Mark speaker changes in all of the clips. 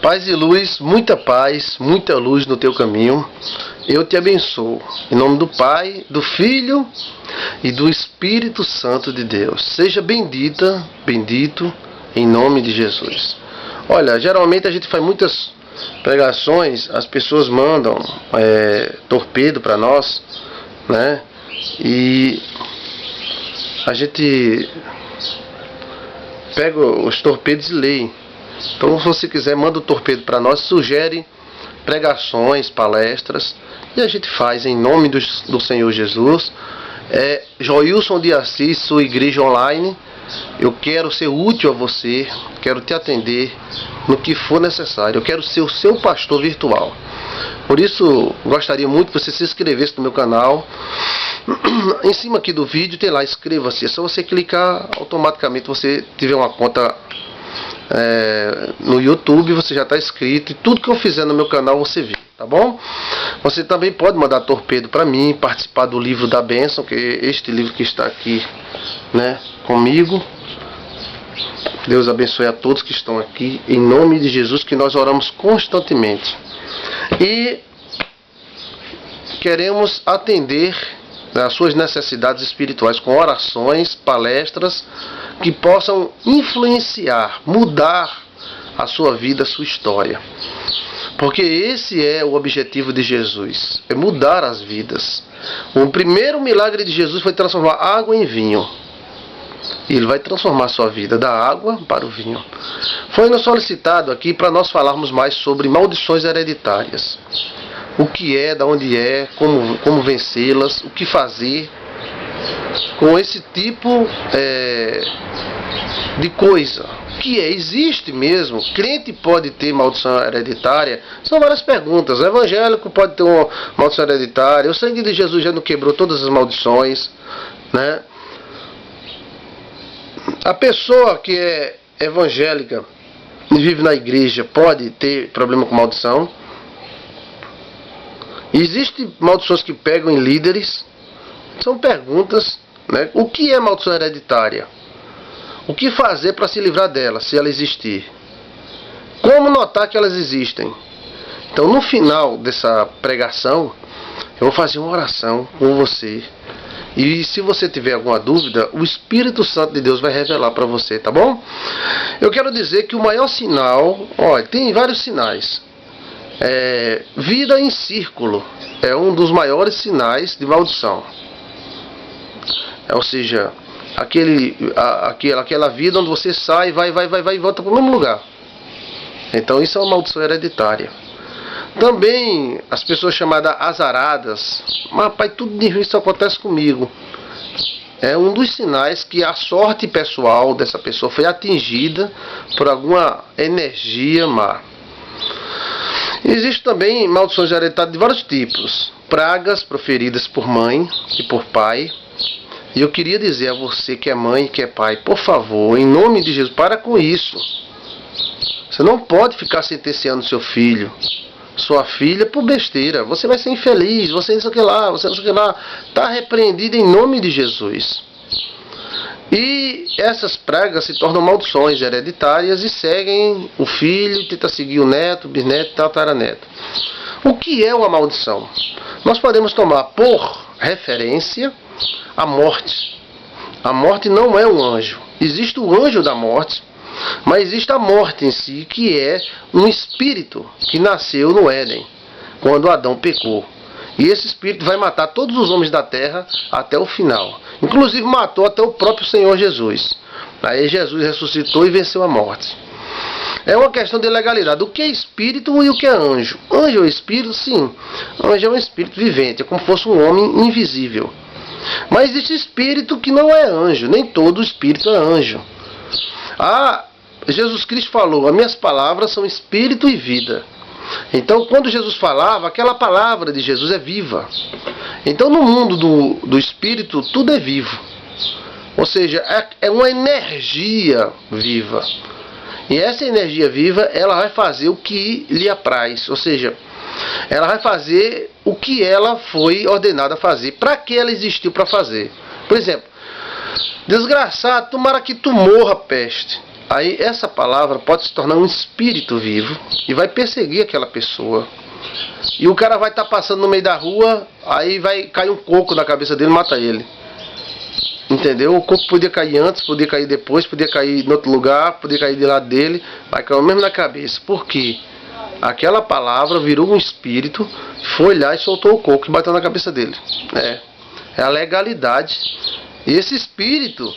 Speaker 1: Paz e luz, muita luz no teu caminho. Eu te abençoo. Em nome do Pai, do Filho e do Espírito Santo de Deus. Seja bendita, bendito, em nome de Jesus. Olha, geralmente a gente faz muitas pregações, as pessoas mandam torpedo para nós, né? E a gente pega os torpedos e lê. Então, se você quiser, manda o torpedo para nós, sugere pregações, palestras, e a gente faz em nome do Senhor Jesus. Joilson de Assis, sua igreja online. Eu quero ser útil a você, quero te atender no que for necessário. Eu quero ser o seu pastor virtual. Por isso, gostaria muito que você se inscrevesse no meu canal. Em cima aqui do vídeo tem lá, inscreva-se. É só você clicar, automaticamente você tiver uma conta no YouTube, você já está inscrito, e tudo que eu fizer no meu canal você vê, tá bom? Você também pode mandar torpedo para mim, participar do livro da bênção, que é este livro que está aqui, né, comigo. Deus abençoe a todos que estão aqui, em nome de Jesus, que nós oramos constantemente. E queremos atender as suas necessidades espirituais com orações, palestras que possam influenciar, mudar a sua vida, a sua história. Porque esse é o objetivo de Jesus, é mudar as vidas. O primeiro milagre de Jesus foi transformar água em vinho. E Ele vai transformar a sua vida da água para o vinho. Foi nos solicitado aqui para nós falarmos mais sobre maldições hereditárias. O que é, da onde é, como vencê-las, o que fazer com esse tipo de coisa. O que é? Existe mesmo? Crente pode ter maldição hereditária? São várias perguntas. O evangélico pode ter uma maldição hereditária? O sangue de Jesus já não quebrou todas as maldições, né? A pessoa que é evangélica e vive na igreja pode ter problema com maldição? Existem maldições que pegam em líderes? São perguntas, né? O que é maldição hereditária? O que fazer para se livrar dela, se ela existir? Como notar que elas existem? Então, no final dessa pregação, eu vou fazer uma oração com você. E se você tiver alguma dúvida, o Espírito Santo de Deus vai revelar para você, tá bom? Eu quero dizer que o maior sinal, olha, tem vários sinais. Vida em círculo é um dos maiores sinais de maldição. Ou seja, aquela vida onde você sai, vai e volta para o mesmo lugar. Então isso é uma maldição hereditária. Também as pessoas chamadas azaradas. Mas pai, tudo de ruim isso acontece comigo. É um dos sinais que a sorte pessoal dessa pessoa foi atingida por alguma energia má. Existem também maldições hereditárias de vários tipos. Pragas proferidas por mãe e por pai. E eu queria dizer a você que é mãe e que é pai, por favor, em nome de Jesus, para com isso. Você não pode ficar sentenciando seu filho, sua filha, por besteira. Você vai ser infeliz, você não sei o que lá, você não sei o que lá. Está repreendido em nome de Jesus. E essas pragas se tornam maldições hereditárias e seguem o filho, tenta seguir o neto, bisneto, tataraneto. O que é uma maldição? Nós podemos tomar por referência a morte. A morte não é um anjo. Existe o anjo da morte, mas existe a morte em si, que é um espírito que nasceu no Éden, quando Adão pecou. E esse espírito vai matar todos os homens da terra até o final. Inclusive matou até o próprio Senhor Jesus. Aí Jesus ressuscitou e venceu a morte. É uma questão de legalidade. O que é espírito e o que é anjo? Anjo é um espírito? Sim. Anjo é um espírito vivente, é como se fosse um homem invisível. Mas existe espírito que não é anjo. Nem todo espírito é anjo. Jesus Cristo falou, as minhas palavras são espírito e vida. Então, quando Jesus falava, aquela palavra de Jesus é viva. Então, no mundo do espírito, tudo é vivo. Ou seja, é uma energia viva. E essa energia viva, ela vai fazer o que lhe apraz. Ou seja, ela vai fazer o que ela foi ordenada a fazer. Para que ela existiu para fazer? Por exemplo, desgraçado, tomara que tu morra, peste. Aí essa palavra pode se tornar um espírito vivo e vai perseguir aquela pessoa. E o cara vai estar passando no meio da rua, aí vai cair um coco na cabeça dele e mata ele. Entendeu? O coco podia cair antes, podia cair depois, podia cair em outro lugar, podia cair de lado dele, vai cair mesmo na cabeça. Por quê? Aquela palavra virou um espírito, foi lá e soltou o coco e bateu na cabeça dele. É a legalidade. E esse espírito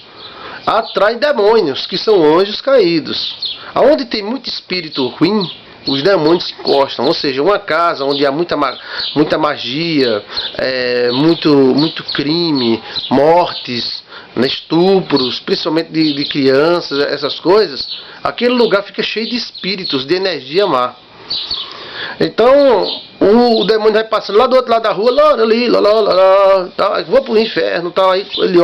Speaker 1: atrai demônios, que são anjos caídos. Aonde tem muito espírito ruim, os demônios se encostam. Ou seja, uma casa onde há muita magia, muito crime, mortes, estupros, principalmente de crianças, essas coisas, aquele lugar fica cheio de espíritos, de energia má. Então o demônio vai passando lá do outro lado da rua, vou pro inferno, aí ele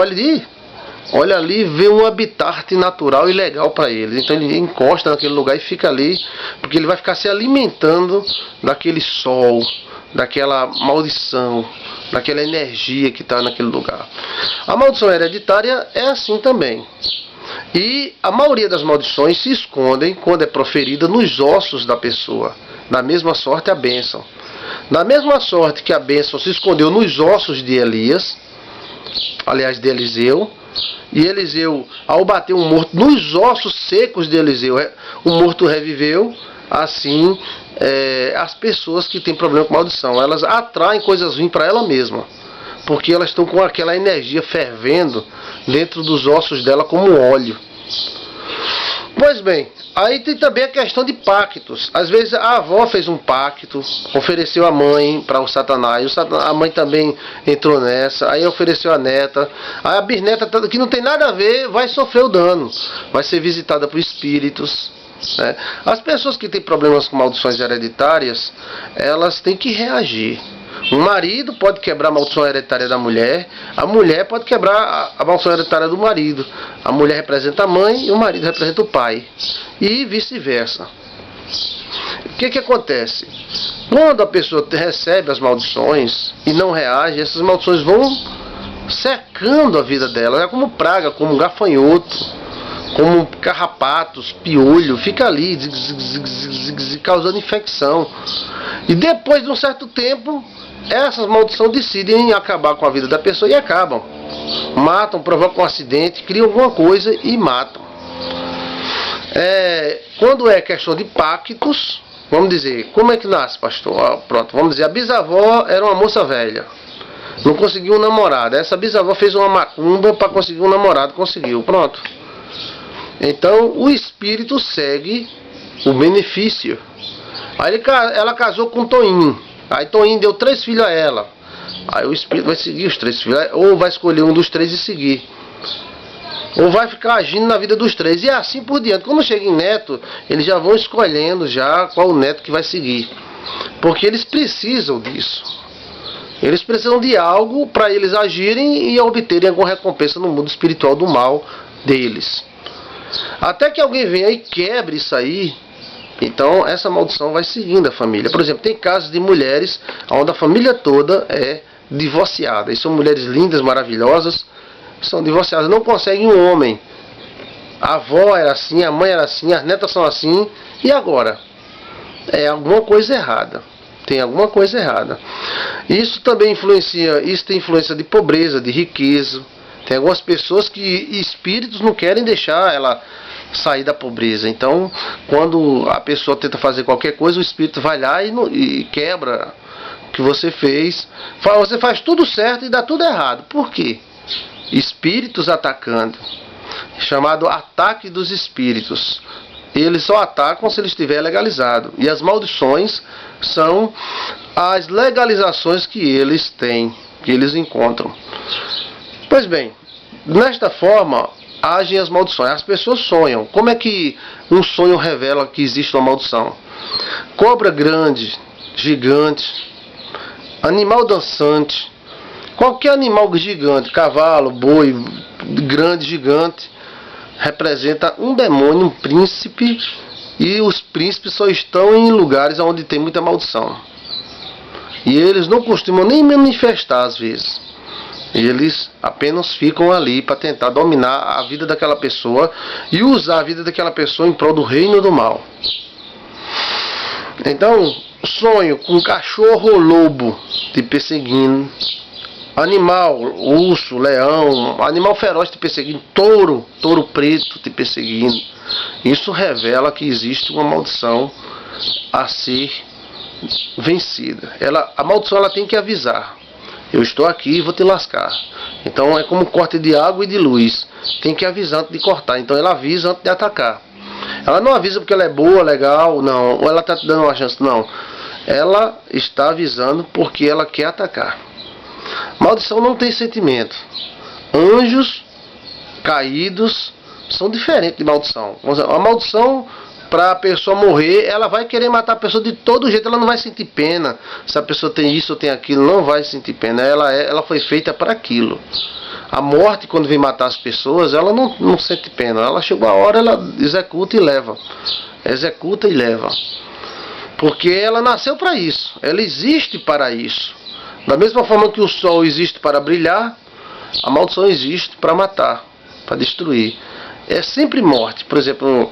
Speaker 1: olha ali, vê um habitat natural e legal para ele. Então ele encosta naquele lugar e fica ali, porque ele vai ficar se alimentando daquele sol, daquela maldição, daquela energia que está naquele lugar. A maldição hereditária é assim também. E a maioria das maldições se escondem, quando é proferida, nos ossos da pessoa. Da mesma sorte a bênção. Da mesma sorte que a bênção se escondeu nos ossos de Elias, aliás de Eliseu, e Eliseu, ao bater um morto nos ossos secos de Eliseu, o morto reviveu. Assim, as pessoas que têm problema com maldição, elas atraem coisas ruins para ela mesma, porque elas estão com aquela energia fervendo dentro dos ossos dela como óleo. Pois bem, aí tem também a questão de pactos. Às vezes a avó fez um pacto, ofereceu a mãe para o Satanás, a mãe também entrou nessa, aí ofereceu a neta, aí a bisneta, que não tem nada a ver, vai sofrer o dano, vai ser visitada por espíritos. As pessoas que têm problemas com maldições hereditárias, elas têm que reagir. O marido pode quebrar a maldição hereditária da mulher, a mulher pode quebrar a maldição hereditária do marido. A mulher representa a mãe e o marido representa o pai, e vice-versa. O que acontece? Quando a pessoa recebe as maldições e não reage, essas maldições vão secando a vida dela. É como praga, como gafanhoto, como carrapatos, piolho, fica ali causando infecção. E depois de um certo tempo, essas maldições decidem acabar com a vida da pessoa e acabam. Matam, provocam um acidente, criam alguma coisa e matam. Quando é questão de pactos, vamos dizer, como é que nasce, pastor? Pronto, vamos dizer, a bisavó era uma moça velha, não conseguiu um namorado. Essa bisavó fez uma macumba para conseguir um namorado, conseguiu, pronto. Então o espírito segue o benefício. Aí ela casou com Toinho. Aí Toinho deu 3 filhos a ela. Aí o espírito vai seguir os 3 filhos, ou vai escolher um dos 3 e seguir, ou vai ficar agindo na vida dos 3, e assim por diante. Quando chega em neto, eles já vão escolhendo já qual o neto que vai seguir, porque eles precisam disso. Eles precisam de algo para eles agirem e obterem alguma recompensa no mundo espiritual do mal deles. Até que alguém venha e quebre isso aí, então essa maldição vai seguindo a família. Por exemplo, tem casos de mulheres onde a família toda é divorciada. E são mulheres lindas, maravilhosas, são divorciadas, não conseguem um homem. A avó era assim, a mãe era assim, as netas são assim, e agora? É alguma coisa errada. Tem alguma coisa errada. Isso também influencia, isso tem influência de pobreza, de riqueza. Tem algumas pessoas que espíritos não querem deixar ela sair da pobreza. Então, quando a pessoa tenta fazer qualquer coisa, o espírito vai lá e quebra o que você fez. Você faz tudo certo e dá tudo errado. Por quê? Espíritos atacando. Chamado ataque dos espíritos. Eles só atacam se ele estiver legalizado. E as maldições são as legalizações que eles têm, que eles encontram. Pois bem, nesta forma agem as maldições. As pessoas sonham. Como é que um sonho revela que existe uma maldição? Cobra grande, gigante, animal dançante, qualquer animal gigante, cavalo, boi, grande, gigante, representa um demônio, um príncipe, e os príncipes só estão em lugares onde tem muita maldição. E eles não costumam nem manifestar às vezes. Eles apenas ficam ali para tentar dominar a vida daquela pessoa e usar a vida daquela pessoa em prol do reino do mal. Então, sonho com um cachorro ou lobo te perseguindo, animal, urso, leão, animal feroz te perseguindo, touro preto te perseguindo. Isso revela que existe uma maldição a ser vencida. A maldição ela tem que avisar. Eu estou aqui e vou te lascar. Então é como corte de água e de luz. Tem que avisar antes de cortar. Então ela avisa antes de atacar. Ela não avisa porque ela é boa, legal, não. Ou ela está te dando uma chance, não. Ela está avisando porque ela quer atacar. Maldição não tem sentimento. Anjos caídos são diferentes de maldição. A maldição, para a pessoa morrer, ela vai querer matar a pessoa de todo jeito. Ela não vai sentir pena. Se a pessoa tem isso ou tem aquilo, não vai sentir pena. Ela foi feita para aquilo. A morte, quando vem matar as pessoas, ela não sente pena. Ela chegou a hora, ela executa e leva. Executa e leva. Porque ela nasceu para isso. Ela existe para isso. Da mesma forma que o sol existe para brilhar, a maldição existe para matar, para destruir. É sempre morte. Por exemplo,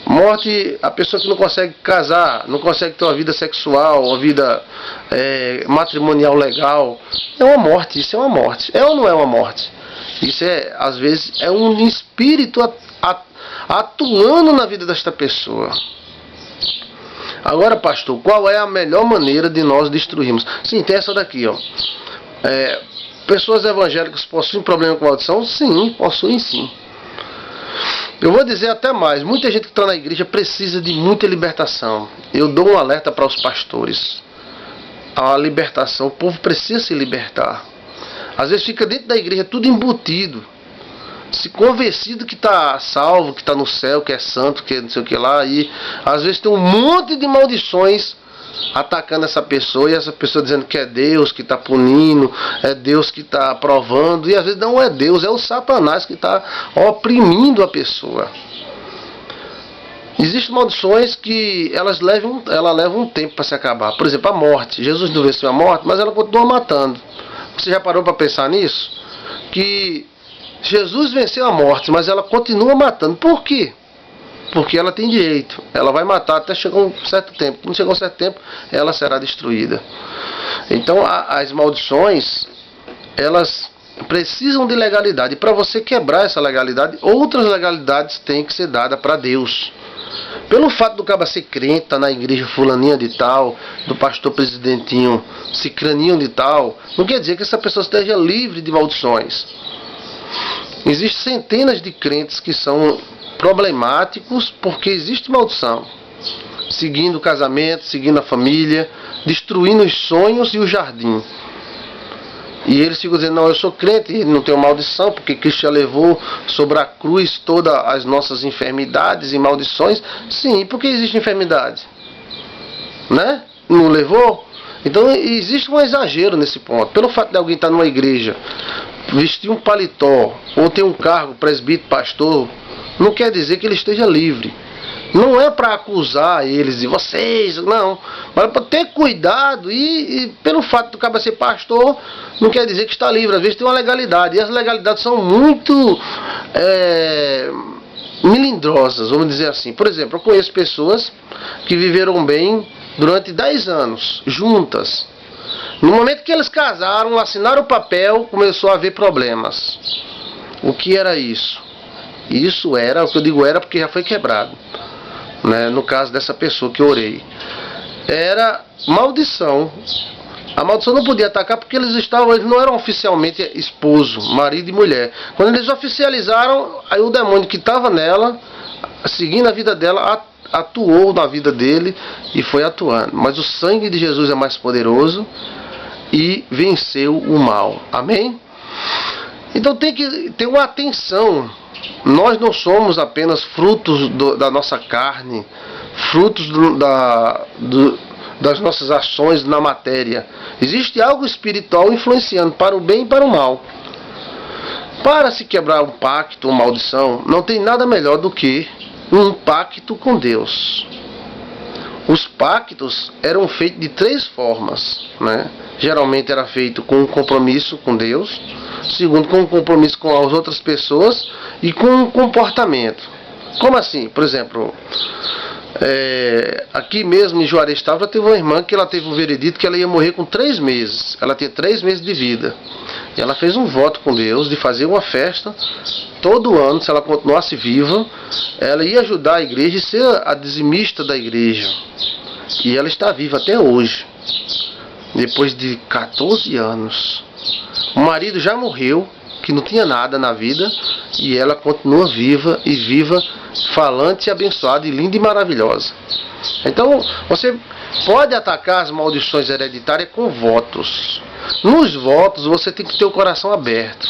Speaker 1: morte, a pessoa que não consegue casar, não consegue ter uma vida sexual, uma vida matrimonial legal, é uma morte. Isso é uma morte. É ou não é uma morte? Isso às vezes, é um espírito atuando na vida desta pessoa. Agora, pastor, qual é a melhor maneira de nós destruirmos? Sim, tem essa daqui, ó. Pessoas evangélicas possuem problema com maldição? Sim, possuem sim. Eu vou dizer até mais, muita gente que está na igreja precisa de muita libertação. Eu dou um alerta para os pastores. A libertação, o povo precisa se libertar. Às vezes fica dentro da igreja tudo embutido, se convencido que está salvo, que está no céu, que é santo, que não sei o que lá, e às vezes tem um monte de maldições atacando essa pessoa, e essa pessoa dizendo que é Deus que está punindo, é Deus que está aprovando, e às vezes não é Deus, é o Satanás que está oprimindo a pessoa. Existem maldições que ela leva um tempo para se acabar. Por exemplo, a morte. Jesus não venceu a morte, mas ela continua matando. Você já parou para pensar nisso? Que Jesus venceu a morte, mas ela continua matando. Por quê? Porque ela tem direito. Ela vai matar até chegar um certo tempo. Quando chegar um certo tempo, ela será destruída. Então, as maldições, elas precisam de legalidade. E para você quebrar essa legalidade, outras legalidades têm que ser dadas para Deus. Pelo fato do cara ser crente, tá na igreja fulaninha de tal, do pastor presidentinho cicraninho de tal, não quer dizer que essa pessoa esteja livre de maldições. Existem centenas de crentes que são problemáticos porque existe maldição. Seguindo o casamento, seguindo a família, destruindo os sonhos e o jardim. E eles ficam dizendo, não, eu sou crente e não tenho maldição, porque Cristo já levou sobre a cruz todas as nossas enfermidades e maldições. Sim, porque existe enfermidade? Né? Não levou? Então existe um exagero nesse ponto. Pelo fato de alguém estar numa igreja, vestir um paletó, ou ter um cargo, presbítero, pastor, não quer dizer que ele esteja livre. Não é para acusar eles de vocês, não. Mas para ter cuidado e pelo fato do cara ser pastor, não quer dizer que está livre. Às vezes tem uma legalidade. E as legalidades são muito melindrosas, vamos dizer assim. Por exemplo, eu conheço pessoas que viveram bem durante 10 anos, juntas. No momento que eles casaram, assinaram o papel, começou a haver problemas. O que era isso? Isso era, o que eu digo era porque já foi quebrado. Né, no caso dessa pessoa que eu orei, era maldição. A maldição não podia atacar porque eles não eram oficialmente esposo, marido e mulher. Quando eles oficializaram, aí o demônio que estava nela, seguindo a vida dela, atuou na vida dele e foi atuando. Mas o sangue de Jesus é mais poderoso e venceu o mal. Amém? Então tem que ter uma atenção. Nós não somos apenas frutos da nossa carne, frutos das nossas ações na matéria. Existe algo espiritual influenciando para o bem e para o mal. Para se quebrar um pacto, uma maldição, não tem nada melhor do que um pacto com Deus. Os pactos eram feitos de 3 formas, né? Geralmente era feito com um compromisso com Deus, segundo com um compromisso com as outras pessoas e com um comportamento. Como assim? Por exemplo, aqui mesmo em Juarez Távora teve uma irmã que ela teve um veredito que ela ia morrer com 3 meses. Ela tinha 3 meses de vida. E ela fez um voto com Deus de fazer uma festa todo ano, se ela continuasse viva, ela ia ajudar a igreja e ser a dizimista da igreja. E ela está viva até hoje, depois de 14 anos. O marido já morreu, que não tinha nada na vida, e ela continua viva, e viva, falante e abençoada, e linda e maravilhosa. Então, você pode atacar as maldições hereditárias com votos. Nos votos, você tem que ter o coração aberto,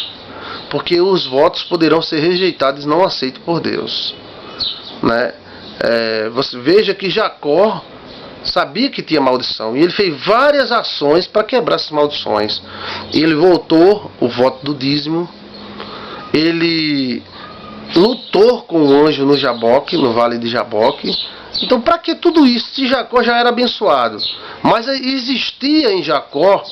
Speaker 1: porque os votos poderão ser rejeitados e não aceitos por Deus, né? Você veja que Jacó sabia que tinha maldição, e ele fez várias ações para quebrar essas maldições. Ele voltou o voto do dízimo, ele lutou com o anjo no Jaboque, no vale de Jaboque. Então, para que tudo isso, se Jacó já era abençoado? Mas existia em Jacó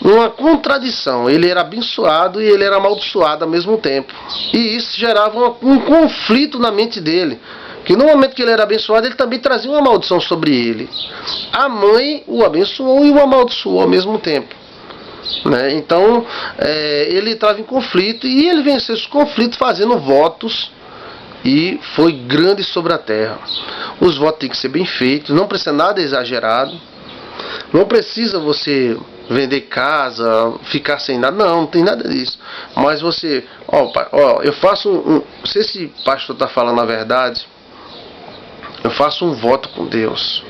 Speaker 1: uma contradição. Ele era abençoado e ele era amaldiçoado ao mesmo tempo, e isso gerava um conflito na mente dele, que no momento que ele era abençoado, ele também trazia uma maldição sobre ele. A mãe o abençoou e o amaldiçoou ao mesmo tempo, né? Então, ele estava em conflito, e ele venceu esse conflito fazendo votos, e foi grande sobre a terra. Os votos têm que ser bem feitos, não precisa nada exagerado, não precisa você vender casa, ficar sem nada, não tem nada disso. Mas você, eu faço não sei se o pastor está falando a verdade, eu faço um voto com Deus,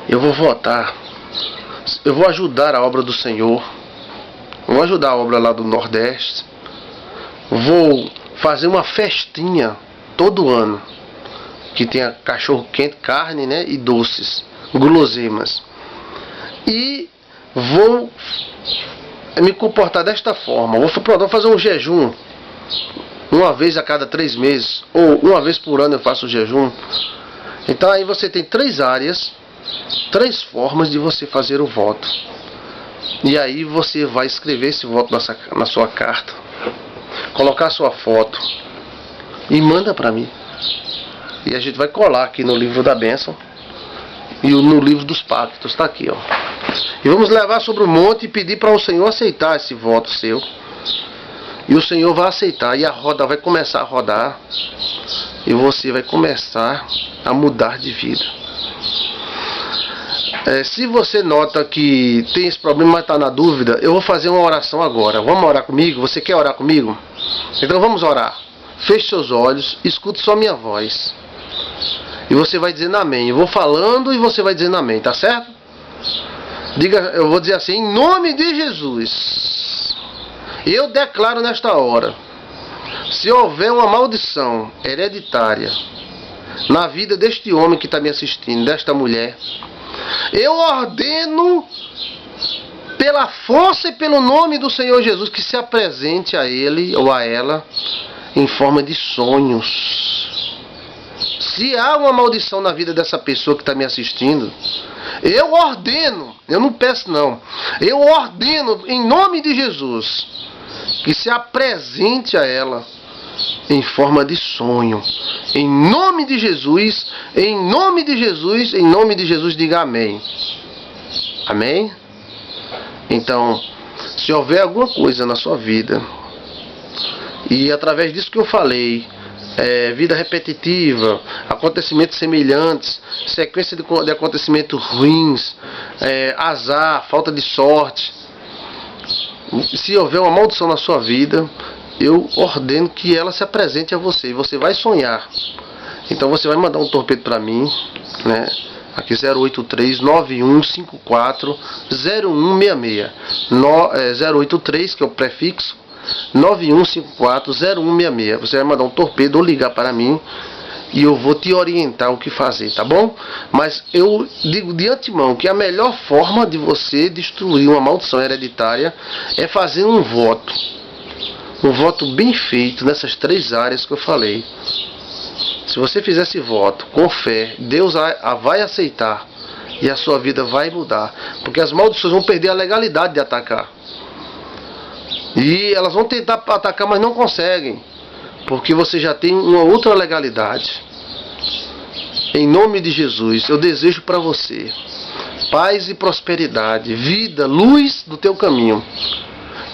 Speaker 1: eu vou votar, eu vou ajudar a obra do Senhor, vou ajudar a obra lá do Nordeste, vou fazer uma festinha todo ano, que tenha cachorro quente, carne, né, e doces, guloseimas, e vou me comportar desta forma. Vou fazer um jejum uma vez a cada 3 meses, ou uma vez por ano eu faço o jejum. Então aí você tem 3 áreas, 3 formas de você fazer o voto. E aí você vai escrever esse voto na sua carta, colocar sua foto e manda para mim. E a gente vai colar aqui no livro da bênção e no livro dos pactos, está aqui, ó. E vamos levar sobre o monte e pedir para o Senhor aceitar esse voto seu. E o Senhor vai aceitar, e a roda vai começar a rodar, e você vai começar a mudar de vida. Se você nota que tem esse problema, mas está na dúvida, eu vou fazer uma oração agora. Vamos orar comigo? Você quer orar comigo? Então vamos orar. Feche seus olhos, escute só minha voz. E você vai dizendo amém. Eu vou falando e você vai dizendo amém, tá certo? Eu vou dizer assim: em nome de Jesus, eu declaro nesta hora, se houver uma maldição hereditária na vida deste homem que está me assistindo, desta mulher, eu ordeno, pela força e pelo nome do Senhor Jesus, que se apresente a ele ou a ela em forma de sonhos. Se há uma maldição na vida dessa pessoa que está me assistindo, eu ordeno, eu não peço não, eu ordeno em nome de Jesus, que se apresente a ela em forma de sonho. Em nome de Jesus, em nome de Jesus, em nome de Jesus, diga amém. Amém? Então, se houver alguma coisa na sua vida, e através disso que eu falei, vida repetitiva, acontecimentos semelhantes, sequência de acontecimentos ruins, azar, falta de sorte, se houver uma maldição na sua vida, eu ordeno que ela se apresente a você, e você vai sonhar. Então você vai mandar um torpedo para mim, né? Aqui 083 9154 0166, 083, que é o prefixo, 9154 0166. Você vai mandar um torpedo ou ligar para mim, e eu vou te orientar o que fazer, tá bom? Mas eu digo de antemão que a melhor forma de você destruir uma maldição hereditária é fazer um voto bem feito nessas 3 áreas que eu falei. Se você fizer esse voto com fé, Deus vai aceitar, e a sua vida vai mudar, porque as maldições vão perder a legalidade de atacar. E elas vão tentar atacar, mas não conseguem, porque você já tem uma outra legalidade. Em nome de Jesus, eu desejo para você paz e prosperidade, vida, luz do teu caminho.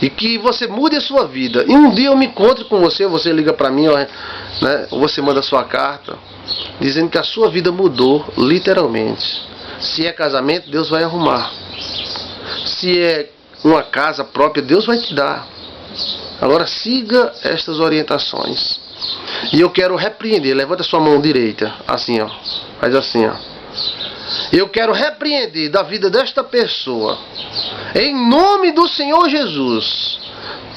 Speaker 1: E que você mude a sua vida. E um dia eu me encontro com você, você liga para mim, né, ou você manda sua carta, dizendo que a sua vida mudou, literalmente. Se é casamento, Deus vai arrumar. Se é uma casa própria, Deus vai te dar. Agora siga estas orientações. E eu quero repreender, levanta sua mão direita, assim ó, faz assim ó. Eu quero repreender da vida desta pessoa, em nome do Senhor Jesus,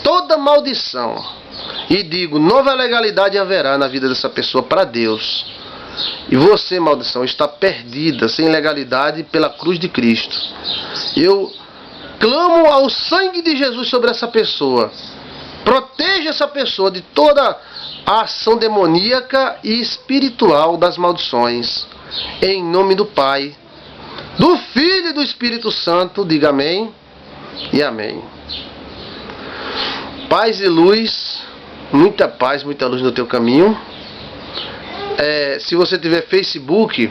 Speaker 1: toda maldição. E digo, nova legalidade haverá na vida dessa pessoa para Deus. E você, maldição, está perdida, sem legalidade, pela cruz de Cristo. Eu clamo ao sangue de Jesus sobre essa pessoa. Proteja essa pessoa de toda a ação demoníaca e espiritual das maldições. Em nome do Pai, do Filho e do Espírito Santo, diga amém e amém. Paz e luz, muita paz, muita luz no teu caminho. Se você tiver Facebook,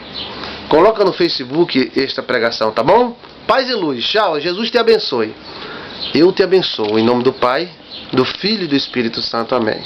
Speaker 1: coloca no Facebook esta pregação, tá bom? Paz e luz, tchau, Jesus te abençoe. Eu te abençoo, em nome do Pai, do Filho e do Espírito Santo, amém.